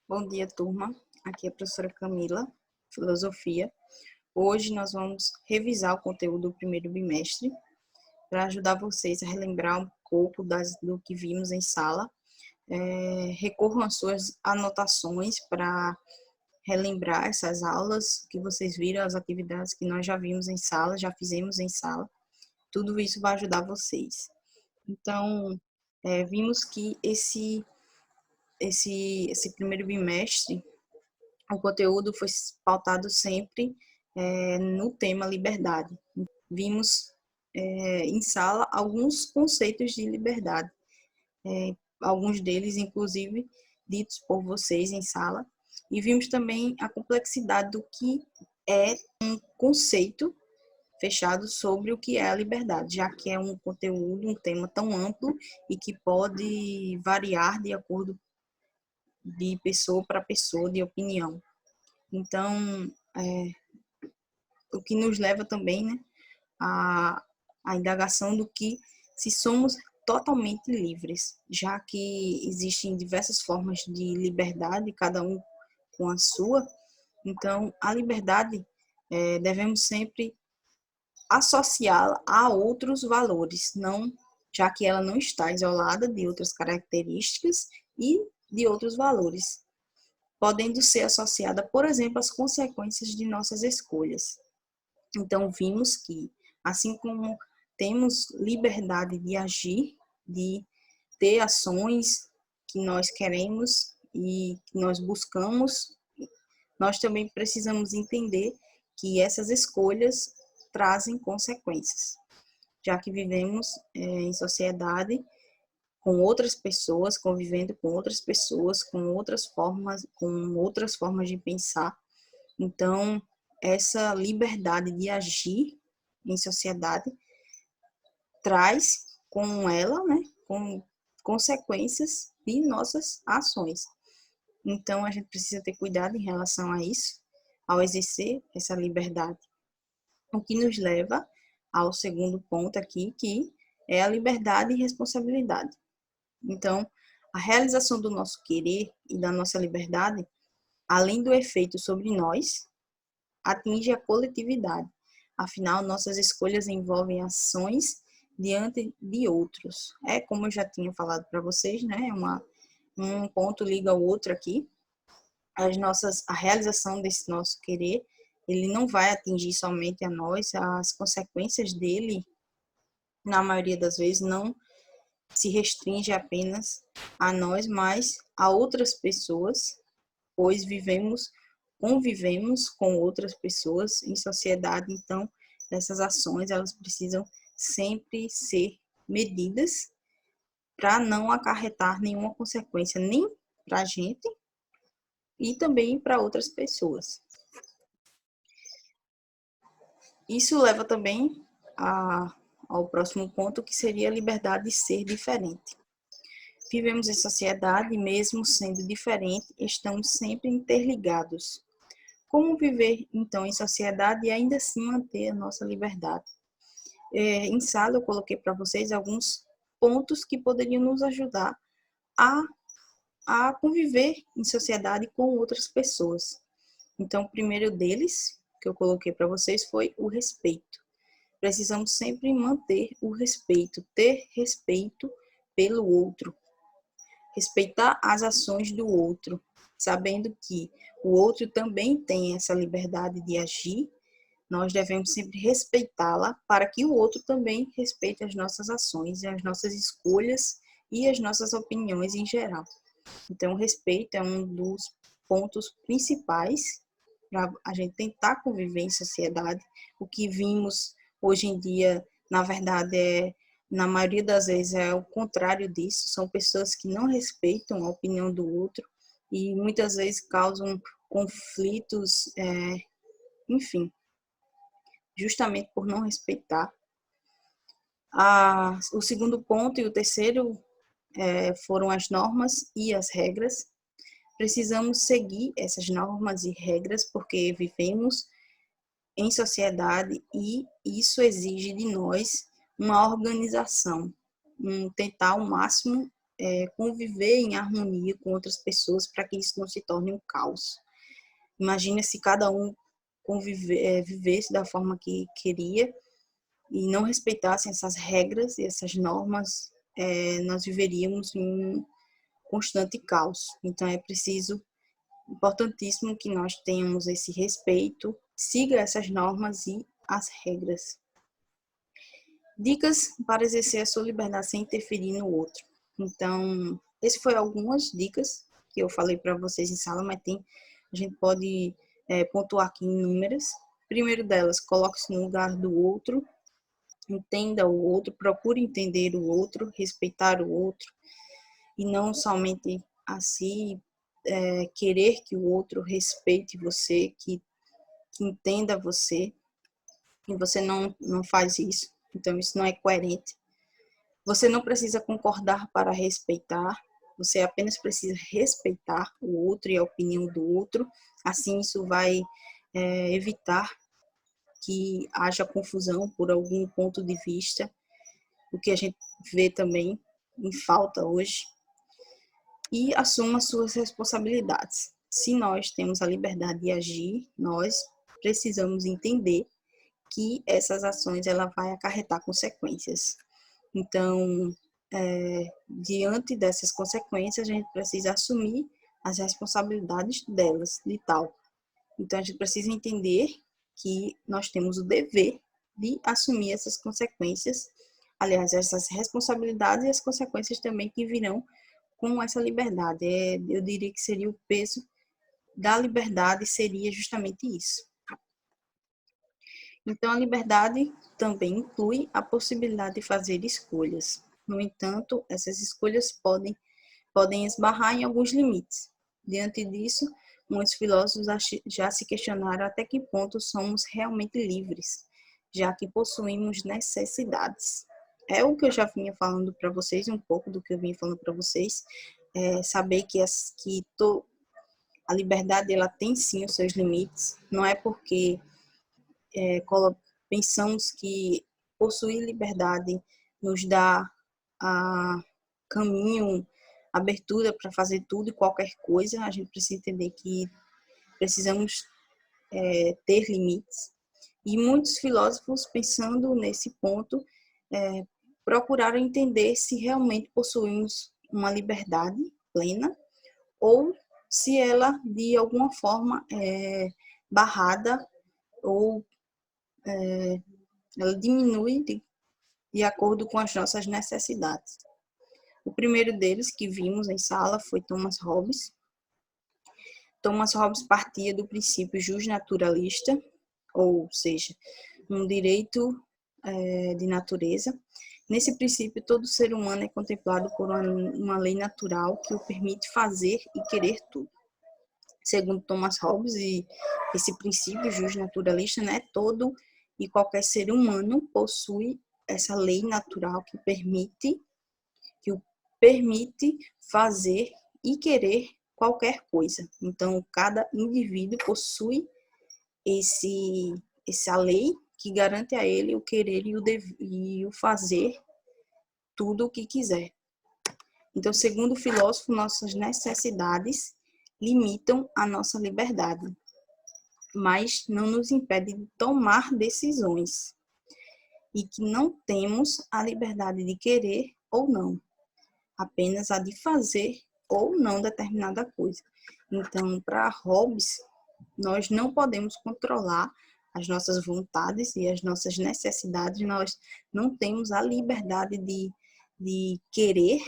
Bom dia, turma. Aqui é a professora Camila, Filosofia. Hoje nós vamos revisar o conteúdo do primeiro bimestre para ajudar vocês a relembrar um pouco do que vimos em sala. Recorram às suas anotações para relembrar essas aulas que vocês viram, as atividades que nós já vimos em sala, já fizemos em sala. Tudo isso vai ajudar vocês. Então, vimos que esse primeiro bimestre o conteúdo foi pautado sempre no tema liberdade. Vimos em sala alguns conceitos de liberdade, alguns deles, inclusive, ditos por vocês em sala, e vimos também a complexidade do que é um conceito fechado sobre o que é a liberdade, já que é um conteúdo, um tema tão amplo e que pode variar de acordo de pessoa para pessoa, de opinião. Então, o que nos leva também, né, a indagação do que se somos totalmente livres, já que existem diversas formas de liberdade, cada um com a sua. Então, a liberdade devemos sempre associá-la a outros valores, não, já que ela não está isolada de outras características e de outros valores, podendo ser associada, por exemplo, às consequências de nossas escolhas. Então, vimos que, assim como temos liberdade de agir, de ter ações que nós queremos e que nós buscamos, nós também precisamos entender que essas escolhas trazem consequências, já que vivemos em sociedade com outras pessoas, convivendo com outras pessoas, com outras formas de pensar. Então, essa liberdade de agir em sociedade traz com ela, né, com consequências de nossas ações. Então, a gente precisa ter cuidado em relação a isso, ao exercer essa liberdade. O que nos leva ao segundo ponto aqui, que é a liberdade e responsabilidade. Então, a realização do nosso querer e da nossa liberdade, além do efeito sobre nós, atinge a coletividade. Afinal, nossas escolhas envolvem ações diante de outros. É como eu já tinha falado para vocês, né? Um ponto liga ao outro aqui. A realização desse nosso querer, ele não vai atingir somente a nós, as consequências dele, na maioria das vezes, não se restringe apenas a nós, mas a outras pessoas, pois convivemos com outras pessoas em sociedade, então essas ações elas precisam sempre ser medidas para não acarretar nenhuma consequência nem para a gente e também para outras pessoas. Isso leva também ao próximo ponto, que seria a liberdade de ser diferente. Vivemos em sociedade e, mesmo sendo diferente, estamos sempre interligados. Como viver, então, em sociedade e ainda assim manter a nossa liberdade? Em sala, eu coloquei para vocês alguns pontos que poderiam nos ajudar a, a conviver em sociedade com outras pessoas. Então, o primeiro deles, que eu coloquei para vocês, foi o respeito. Precisamos sempre manter o respeito, ter respeito pelo outro, respeitar as ações do outro, sabendo que o outro também tem essa liberdade de agir. Nós devemos sempre respeitá-la para que o outro também respeite as nossas ações, as nossas escolhas e as nossas opiniões em geral. Então, o respeito é um dos pontos principais para a gente tentar conviver em sociedade. O que vimos hoje em dia, na verdade, na maioria das vezes, é o contrário disso. São pessoas que não respeitam a opinião do outro e muitas vezes causam conflitos, enfim, justamente por não respeitar. O segundo ponto e o terceiro foram as normas e as regras. Precisamos seguir essas normas e regras porque vivemos em sociedade e isso exige de nós uma organização, tentar ao máximo conviver em harmonia com outras pessoas para que isso não se torne um caos. Imagina se cada um vivesse da forma que queria e não respeitassem essas regras e essas normas, nós viveríamos em um constante caos. Então é importantíssimo que nós tenhamos esse respeito, siga essas normas e as regras. Dicas para exercer a sua liberdade sem interferir no outro. Então, esse foi algumas dicas que eu falei para vocês em sala, mas a gente pode pontuar aqui em números. Primeiro delas, coloque-se no lugar do outro, entenda o outro, procure entender o outro, respeitar o outro, e não somente assim querer que o outro respeite você, que entenda você, e você não faz isso. Então, isso não é coerente. Você não precisa concordar para respeitar, você apenas precisa respeitar o outro e a opinião do outro. Assim, isso vai evitar que haja confusão por algum ponto de vista, o que a gente vê também em falta hoje. E assuma suas responsabilidades. Se nós temos a liberdade de agir, nós precisamos entender que essas ações ela vai acarretar consequências. Então, diante dessas consequências, a gente precisa assumir as responsabilidades delas, de tal. Então, a gente precisa entender que nós temos o dever de assumir essas consequências, aliás, essas responsabilidades e as consequências também que virão com essa liberdade. Eu diria que seria o peso da liberdade, seria justamente isso. Então, a liberdade também inclui a possibilidade de fazer escolhas. No entanto, essas escolhas podem esbarrar em alguns limites. Diante disso, muitos filósofos já se questionaram até que ponto somos realmente livres, já que possuímos necessidades. É o que eu já vinha falando para vocês, um pouco do que eu vinha falando para vocês, saber que a liberdade ela tem sim os seus limites, não é porque pensamos que possuir liberdade nos dá caminho, abertura para fazer tudo e qualquer coisa. A gente precisa entender que precisamos ter limites. E muitos filósofos, pensando nesse ponto, procuraram entender se realmente possuímos uma liberdade plena ou se ela, de alguma forma, é barrada ou ela diminui de acordo com as nossas necessidades. O primeiro deles que vimos em sala foi Thomas Hobbes. Thomas Hobbes partia do princípio justnaturalista, ou seja, um direito de natureza. Nesse princípio, todo ser humano é contemplado por uma lei natural que o permite fazer e querer tudo. Segundo Thomas Hobbes, e esse princípio justnaturalista, né, todo e qualquer ser humano possui essa lei natural que o permite fazer e querer qualquer coisa. Então, cada indivíduo possui essa lei que garante a ele o querer e o fazer tudo o que quiser. Então, segundo o filósofo, nossas necessidades limitam a nossa liberdade, mas não nos impede de tomar decisões e que não temos a liberdade de querer ou não, apenas a de fazer ou não determinada coisa. Então, para Hobbes, nós não podemos controlar as nossas vontades e as nossas necessidades, nós não temos a liberdade de querer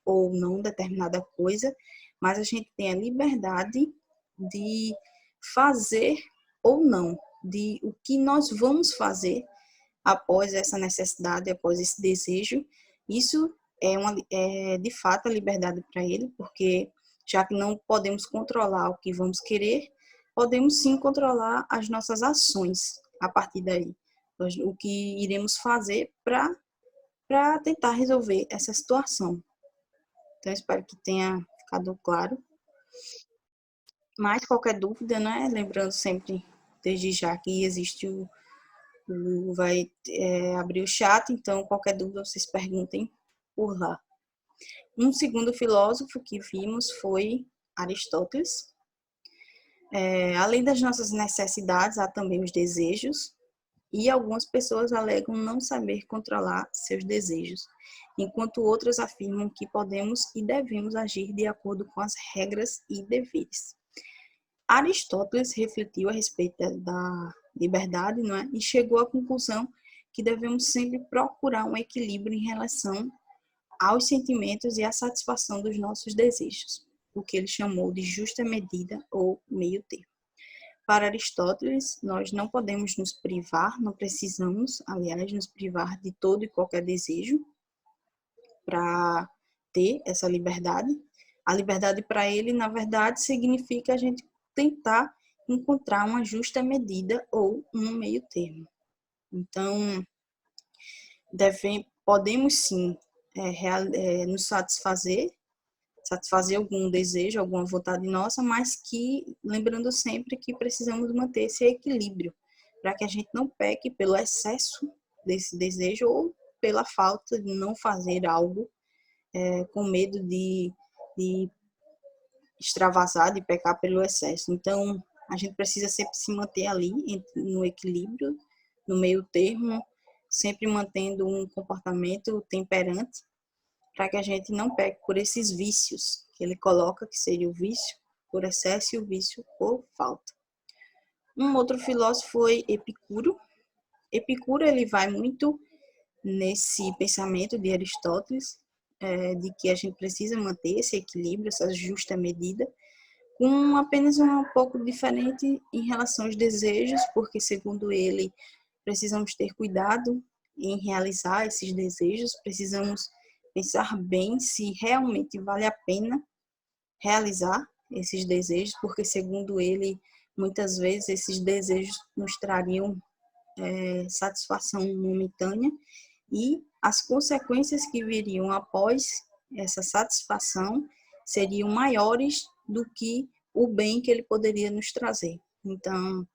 ou não determinada coisa, mas a gente tem a liberdade de fazer ou não, de o que nós vamos fazer após essa necessidade, após esse desejo. Isso é de fato a liberdade para ele, porque já que não podemos controlar o que vamos querer, podemos sim controlar as nossas ações a partir daí. O que iremos fazer para tentar resolver essa situação. Então, espero que tenha ficado claro. Mas qualquer dúvida, né? Lembrando sempre, desde já, que existe vai abrir o chat, então qualquer dúvida vocês perguntem por lá. Um segundo filósofo que vimos foi Aristóteles. Além das nossas necessidades, há também os desejos, e algumas pessoas alegam não saber controlar seus desejos, enquanto outras afirmam que podemos e devemos agir de acordo com as regras e deveres. Aristóteles refletiu a respeito da liberdade, não é? E chegou à conclusão que devemos sempre procurar um equilíbrio em relação aos sentimentos e à satisfação dos nossos desejos, o que ele chamou de justa medida ou meio termo. Para Aristóteles, nós não podemos nos privar, não precisamos, aliás, nos privar de todo e qualquer desejo para ter essa liberdade. A liberdade para ele, na verdade, significa a gente tentar encontrar uma justa medida ou um meio termo. Então, podemos sim nos satisfazer algum desejo, alguma vontade nossa, mas que, lembrando sempre que precisamos manter esse equilíbrio, para que a gente não peque pelo excesso desse desejo ou pela falta de não fazer algo com medo de extravasar, de pecar pelo excesso. Então, a gente precisa sempre se manter ali no equilíbrio, no meio termo, sempre mantendo um comportamento temperante, para que a gente não peque por esses vícios que ele coloca, que seria o vício por excesso e o vício por falta. Um outro filósofo foi Epicuro. Epicuro, ele vai muito nesse pensamento de Aristóteles, de que a gente precisa manter esse equilíbrio, essa justa medida, com apenas um pouco diferente em relação aos desejos, porque, segundo ele, precisamos ter cuidado em realizar esses desejos, precisamos pensar bem se realmente vale a pena realizar esses desejos, porque, segundo ele, muitas vezes esses desejos nos trariam satisfação momentânea e as consequências que viriam após essa satisfação seriam maiores do que o bem que ele poderia nos trazer. Então,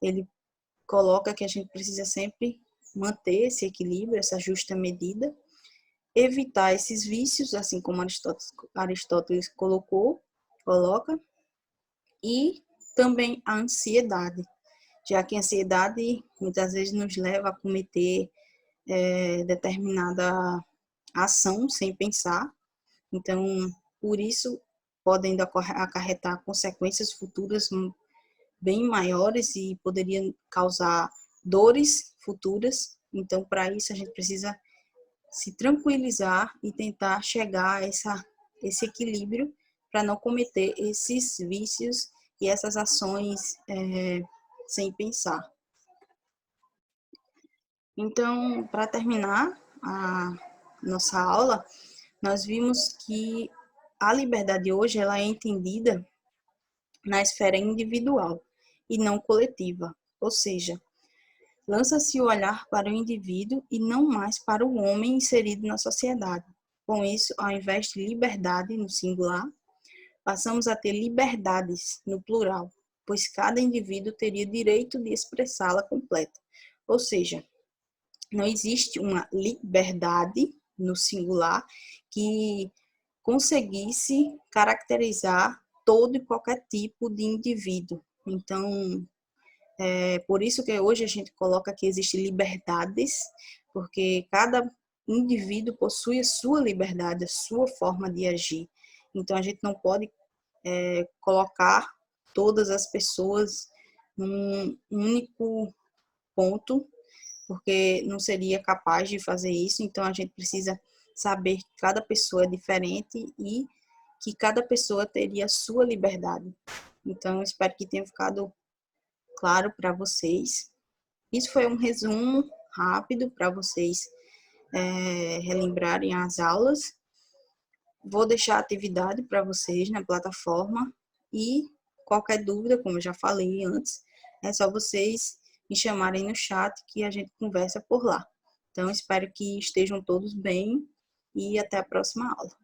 ele coloca que a gente precisa sempre manter esse equilíbrio, essa justa medida, evitar esses vícios, assim como Aristóteles coloca, e também a ansiedade, já que a ansiedade muitas vezes nos leva a cometer determinada ação sem pensar. Então, por isso, podem acarretar consequências futuras bem maiores e poderiam causar dores futuras. Então, para isso, a gente precisa se tranquilizar e tentar chegar a esse equilíbrio para não cometer esses vícios e essas ações sem pensar. Então, para terminar a nossa aula, nós vimos que a liberdade hoje ela é entendida na esfera individual e não coletiva, ou seja, lança-se o olhar para o indivíduo e não mais para o homem inserido na sociedade. Com isso, ao invés de liberdade no singular, passamos a ter liberdades no plural, pois cada indivíduo teria direito de expressá-la completa. Ou seja, não existe uma liberdade no singular que conseguisse caracterizar todo e qualquer tipo de indivíduo. Então, por isso que hoje a gente coloca que existem liberdades, porque cada indivíduo possui a sua liberdade, a sua forma de agir. Então, a gente não pode colocar todas as pessoas num único ponto, porque não seria capaz de fazer isso. Então, a gente precisa saber que cada pessoa é diferente e que cada pessoa teria a sua liberdade. Então, espero que tenha ficado claro para vocês. Isso foi um resumo rápido para vocês relembrarem as aulas. Vou deixar a atividade para vocês na plataforma e qualquer dúvida, como eu já falei antes, é só vocês me chamarem no chat que a gente conversa por lá. Então, espero que estejam todos bem e até a próxima aula.